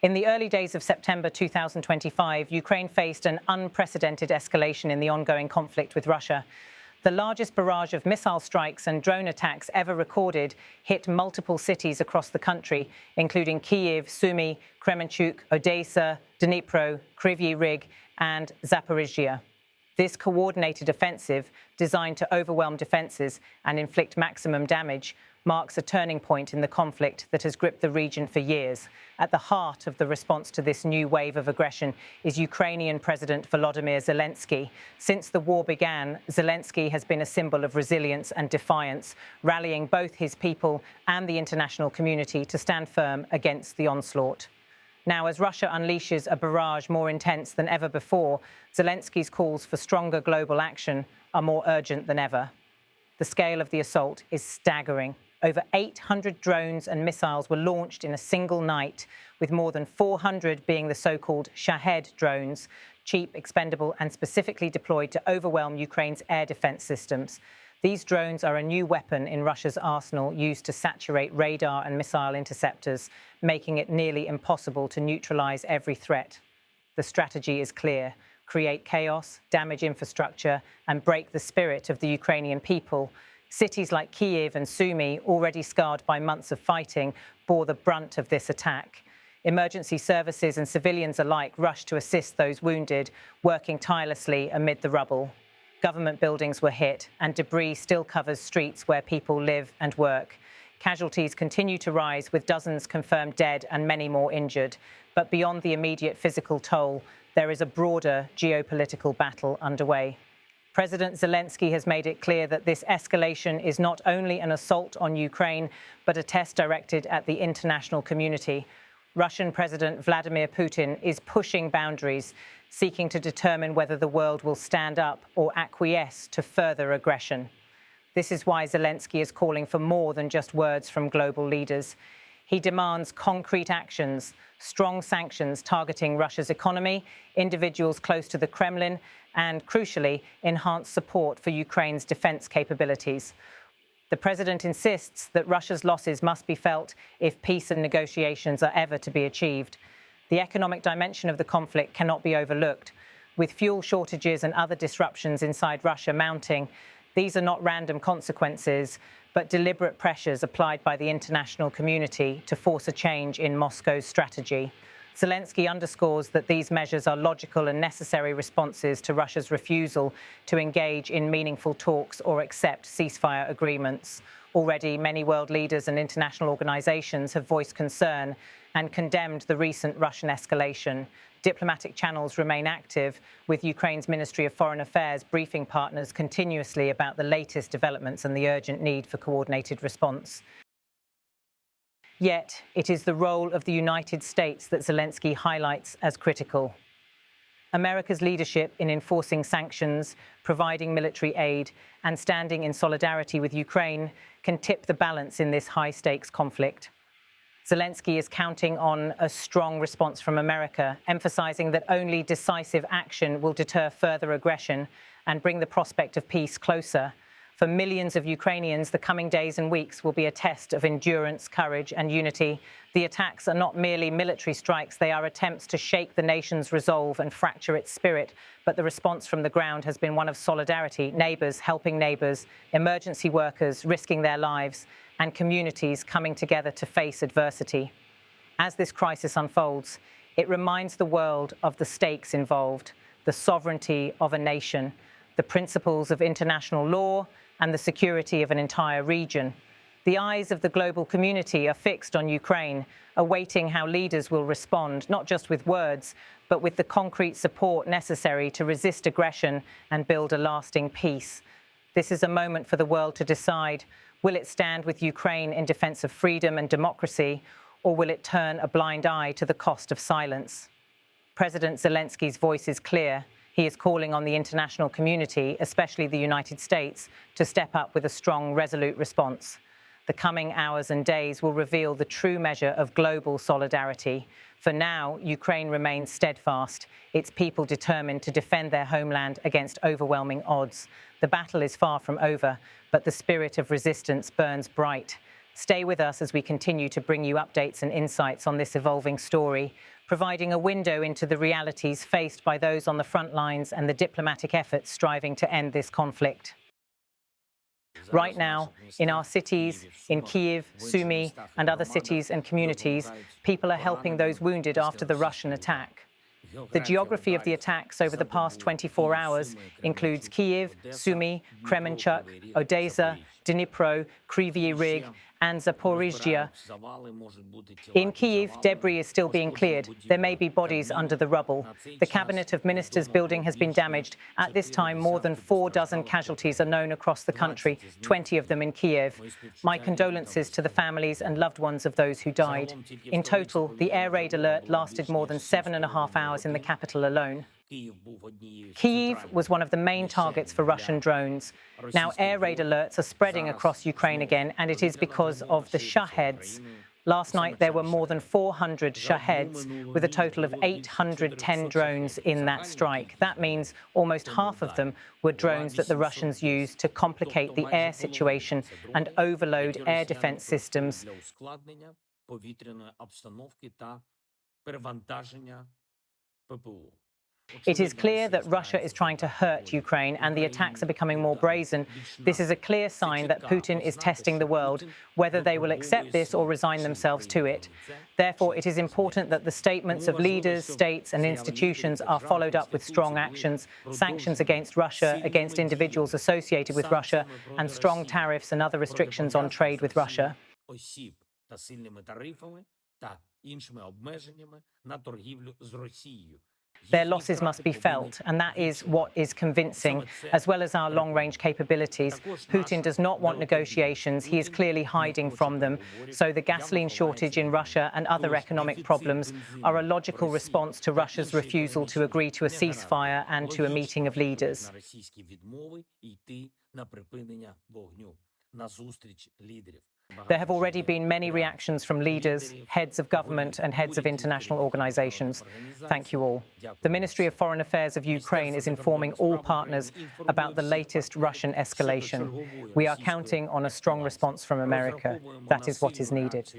In the early days of September 2025, Ukraine faced an unprecedented escalation in the ongoing conflict with Russia. The largest barrage of missile strikes and drone attacks ever recorded hit multiple cities across the country, including Kyiv, Sumy, Kremenchuk, Odessa, Dnipro, Kryvyi Rih, and Zaporizhzhia. This coordinated offensive, designed to overwhelm defences and inflict maximum damage, marks a turning point in the conflict that has gripped the region for years. At the heart of the response to this new wave of aggression is Ukrainian President Volodymyr Zelensky. Since the war began, Zelensky has been a symbol of resilience and defiance, rallying both his people and the international community to stand firm against the onslaught. Now, as Russia unleashes a barrage more intense than ever before, Zelensky's calls for stronger global action are more urgent than ever. The scale of the assault is staggering. Over 800 drones and missiles were launched in a single night, with more than 400 being the so-called Shahed drones, cheap, expendable, and specifically deployed to overwhelm Ukraine's air defense systems. These drones are a new weapon in Russia's arsenal used to saturate radar and missile interceptors, making it nearly impossible to neutralize every threat. The strategy is clear: create chaos, damage infrastructure, and break the spirit of the Ukrainian people. Cities like Kyiv and Sumy, already scarred by months of fighting, bore the brunt of this attack. Emergency services and civilians alike rushed to assist those wounded, working tirelessly amid the rubble. Government buildings were hit, and debris still covers streets where people live and work. Casualties continue to rise, with dozens confirmed dead and many more injured. But beyond the immediate physical toll, there is a broader geopolitical battle underway. President Zelensky has made it clear that this escalation is not only an assault on Ukraine, but a test directed at the international community. Russian President Vladimir Putin is pushing boundaries, seeking to determine whether the world will stand up or acquiesce to further aggression. This is why Zelensky is calling for more than just words from global leaders. He demands concrete actions, strong sanctions targeting Russia's economy, individuals close to the Kremlin, and, crucially, enhanced support for Ukraine's defense capabilities. The president insists that Russia's losses must be felt if peace and negotiations are ever to be achieved. The economic dimension of the conflict cannot be overlooked. With fuel shortages and other disruptions inside Russia mounting, these are not random consequences, but deliberate pressures applied by the international community to force a change in Moscow's strategy. Zelensky underscores that these measures are logical and necessary responses to Russia's refusal to engage in meaningful talks or accept ceasefire agreements. Already, many world leaders and international organizations have voiced concern and condemned the recent Russian escalation. Diplomatic channels remain active, with Ukraine's Ministry of Foreign Affairs briefing partners continuously about the latest developments and the urgent need for coordinated response. Yet, it is the role of the United States that Zelensky highlights as critical. America's leadership in enforcing sanctions, providing military aid, and standing in solidarity with Ukraine can tip the balance in this high-stakes conflict. Zelensky is counting on a strong response from America, emphasizing that only decisive action will deter further aggression and bring the prospect of peace closer. For millions of Ukrainians, the coming days and weeks will be a test of endurance, courage, and unity. The attacks are not merely military strikes, they are attempts to shake the nation's resolve and fracture its spirit. But the response from the ground has been one of solidarity, neighbours helping neighbours, emergency workers risking their lives, and communities coming together to face adversity. As this crisis unfolds, it reminds the world of the stakes involved, the sovereignty of a nation, the principles of international law, and the security of an entire region. The eyes of the global community are fixed on Ukraine, awaiting how leaders will respond, not just with words, but with the concrete support necessary to resist aggression and build a lasting peace. This is a moment for the world to decide: will it stand with Ukraine in defense of freedom and democracy, or will it turn a blind eye to the cost of silence? President Zelensky's voice is clear. He is calling on the international community, especially the United States, to step up with a strong, resolute response. The coming hours and days will reveal the true measure of global solidarity. For now, Ukraine remains steadfast, its people determined to defend their homeland against overwhelming odds. The battle is far from over, but the spirit of resistance burns bright. Stay with us as we continue to bring you updates and insights on this evolving story. providing a window into the realities faced by those on the front lines and the diplomatic efforts striving to end this conflict. Right now, in our cities, in Kyiv, Sumy, and other cities and communities, people are helping those wounded after the Russian attack. The geography of the attacks over the past 24 hours includes Kyiv, Sumy, Kremenchuk, Odessa, Dnipro, Kryvyi Rih, and Zaporizhzhia. In Kyiv, debris is still being cleared. There may be bodies under the rubble. The Cabinet of Ministers building has been damaged. At this time, more than 4 dozen casualties are known across the country, 20 of them in Kyiv. My condolences to the families and loved ones of those who died. In total, the air raid alert lasted more than 7.5 hours in the capital alone. Kyiv was one of the main targets for Russian drones. Now, air raid alerts are spreading across Ukraine again, and it is because of the Shaheds. Last night, there were more than 400 Shaheds, with a total of 810 drones in that strike. That means almost half of them were drones that the Russians used to complicate the air situation and overload air defense systems. It is clear that Russia is trying to hurt Ukraine, and the attacks are becoming more brazen. This is a clear sign that Putin is testing the world, whether they will accept this or resign themselves to it. Therefore, it is important that the statements of leaders, states and institutions are followed up with strong actions, sanctions against Russia, against individuals associated with Russia, and strong tariffs and other restrictions on trade with Russia. Their losses must be felt, and that is what is convincing, as well as our long-range capabilities. Putin does not want negotiations. He is clearly hiding from them. So the gasoline shortage in Russia and other economic problems are a logical response to Russia's refusal to agree to a ceasefire and to a meeting of leaders. There have already been many reactions from leaders, heads of government and heads of international organizations. Thank you all. The Ministry of Foreign Affairs of Ukraine is informing all partners about the latest Russian escalation. We are counting on a strong response from America. That is what is needed.